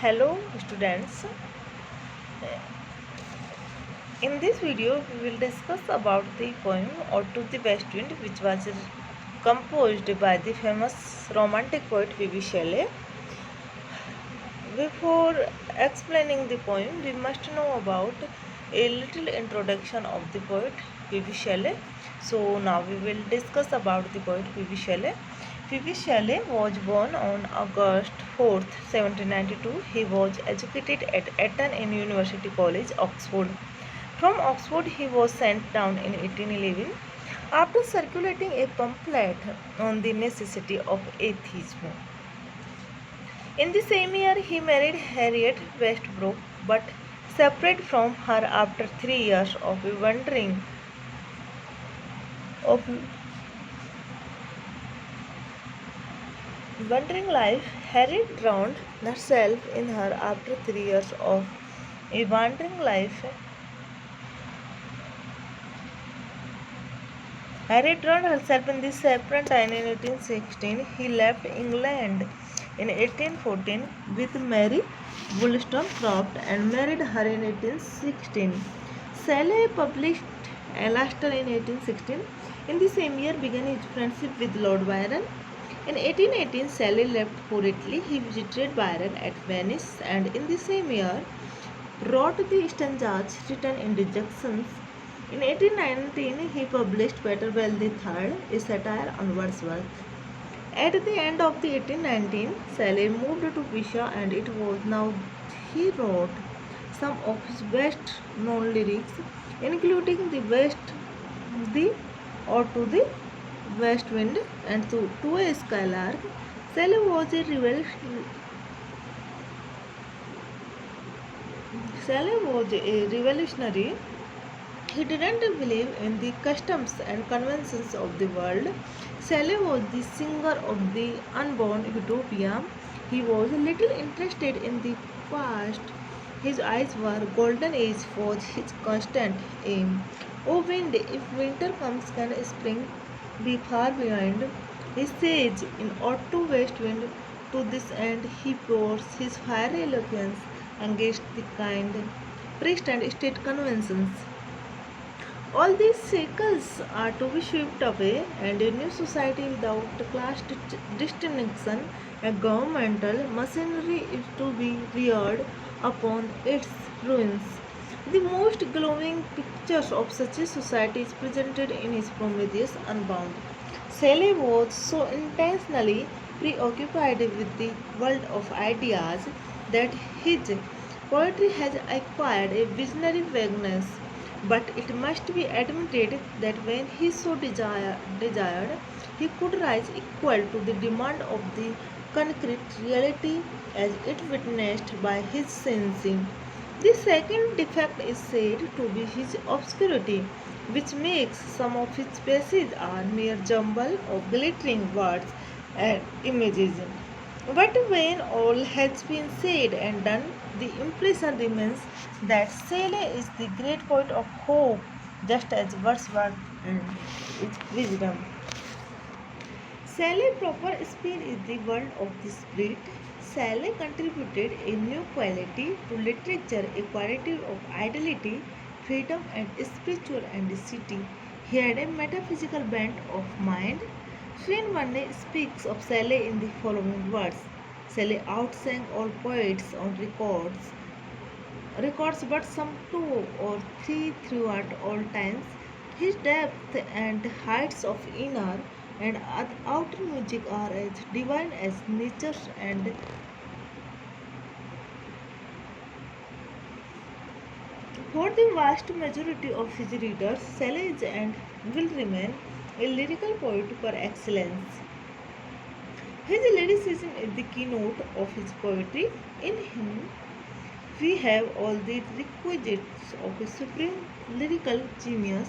Hello students, in this video we will discuss about the poem Ode to the West Wind, which was composed by the famous romantic poet V.B. Shelley. Before explaining the poem, we must know about a little introduction of the poet V.B. Shelley. So now we will discuss about the poet V.B. Shelley. V.B. Shelley was born on August 4th, 1792. He was educated at Eton in University College, Oxford. From Oxford, he was sent down in 1811 after circulating a pamphlet on the necessity of atheism. In the same year, he married Harriet Westbrook, but separated from her after 3 years of of wandering life. Harriet drowned herself in her after 3 years of a wandering life. Harriet drowned herself in the Serpentine in 1816. He left England in 1814 with Mary Wollstonecraft and married her in 1816. Shelley published Alastor in 1816. In the same year began his friendship with Lord Byron. In 1818, Shelley left for Italy. He visited Byron at Venice and in the same year wrote the stanzas written in Rejections. In 1819, he published Peter Bell III, a satire on Wordsworth. At the end of the 1819, Shelley moved to Pisa and it was now he wrote some of his best known lyrics, including the Ode to the West Wind and to a Skylark. Shelley was a revolutionary. He didn't believe in the customs and conventions of the world. Shelley was the singer of the unborn utopia. He was little interested in the past. His eyes were golden age was his constant aim. O wind, if winter comes, can spring be far behind? He says in Ode to West Wind, to this end he pours his fiery eloquence against the kind priest and state conventions. All these shackles are to be swept away, and a new society without class distinction and governmental machinery is to be reared upon its ruins. The most glowing pictures of such a society is presented in his Prometheus Unbound. Shelley was so intentionally preoccupied with the world of ideas that his poetry has acquired a visionary vagueness, but it must be admitted that when he so desired, he could rise equal to the demand of the concrete reality as it witnessed by his sensing. The second defect is said to be his obscurity, which makes some of his passages a mere jumble of glittering words and images. But when all has been said and done, the impression remains that Shelley is the great poet of hope, just as Wordsworth and its wisdom. Shelley proper speed is the world of the spirit. Shelley contributed a new quality to literature, a quality of ideality, freedom, and spiritual audacity. He had a metaphysical bent of mind. Srin Vanne speaks of Shelley in the following words: Shelley outsang all poets on records but some two or three throughout all times. His depth and heights of inner and outer music are as divine as nature, and for the vast majority of his readers, Shelley is and will remain a lyrical poet par excellence. His lyricism is the keynote of his poetry. In him, we have all the requisites of a supreme lyrical genius.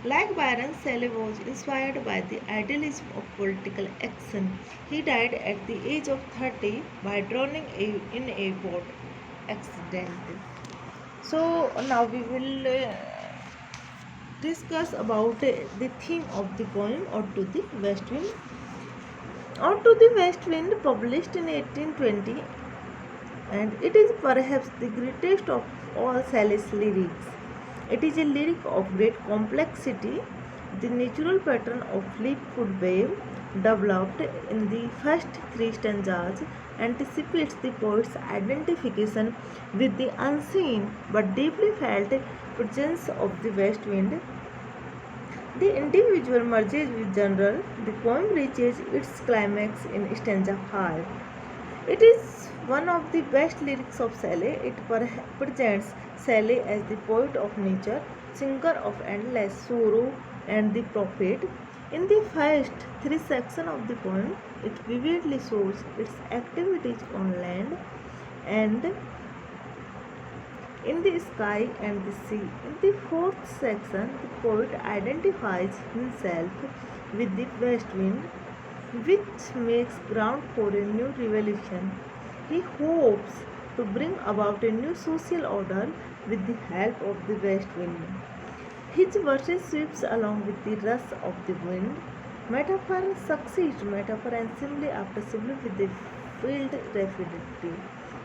Like Byron, Shelley was inspired by the idealism of political action. He died at the age of 30 by drowning in a boat accident. So now we will discuss about the theme of the poem Ode to the West Wind. Ode to the West Wind, published in 1820, and it is perhaps the greatest of all Sally's lyrics. It is a lyric of great complexity. The natural pattern of leaf-foot wave developed in the first three stanzas anticipates the poet's identification with the unseen but deeply felt presence of the west wind. The individual merges with general. The poem reaches its climax in stanza 5. It is one of the best lyrics of Shelley. It presents Shelley as the poet of nature, singer of endless sorrow, and the prophet. In the first three sections of the poem, it vividly shows its activities on land and in the sky and the sea. In the fourth section, the poet identifies himself with the west wind, which makes ground for a new revolution. He hopes to bring about a new social order with the help of the west wind. His verses sweeps along with the rush of the wind. Metaphor succeeds metaphor and simile after simile with the field rapidity.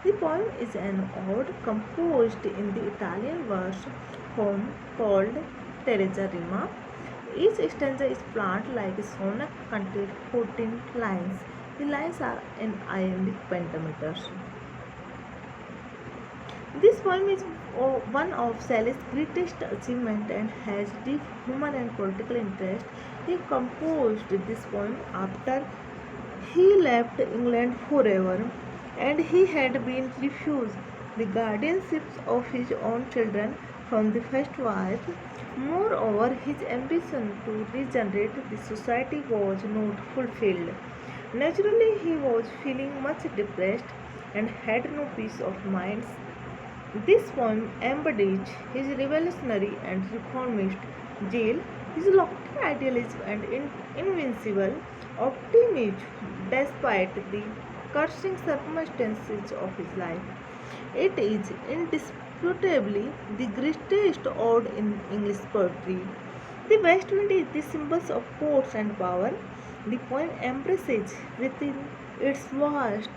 The poem is an ode composed in the Italian verse form called Teresa Rima. Each stanza is planned like a sonnet containing 14 lines. The lines are in iambic pentameters. This poem is one of Shelley's greatest achievements and has deep human and political interest. He composed this poem after he left England forever and he had been refused the guardianship of his own children from the first wife. Moreover, his ambition to regenerate the society was not fulfilled. Naturally, he was feeling much depressed and had no peace of mind. This poem embodies his revolutionary and reformist zeal, his lofty idealism and invincible optimism despite the crushing circumstances of his life. It is indisputably the greatest ode in English poetry. The west wind is the symbol of force and power. The poem embraces within its vast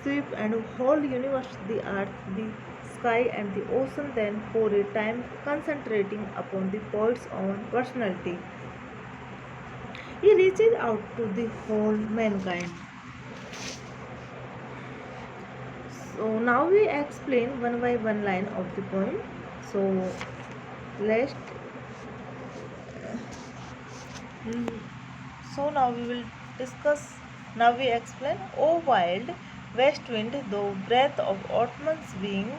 sweep and whole universe the earth, the sky, and the ocean, then for a time concentrating upon the poet's own personality. He reaches out to the whole mankind. So now we explain one by one line of the poem. So let's so now we will discuss. Now we explain. O wild west wind, thou breath of autumn's wing,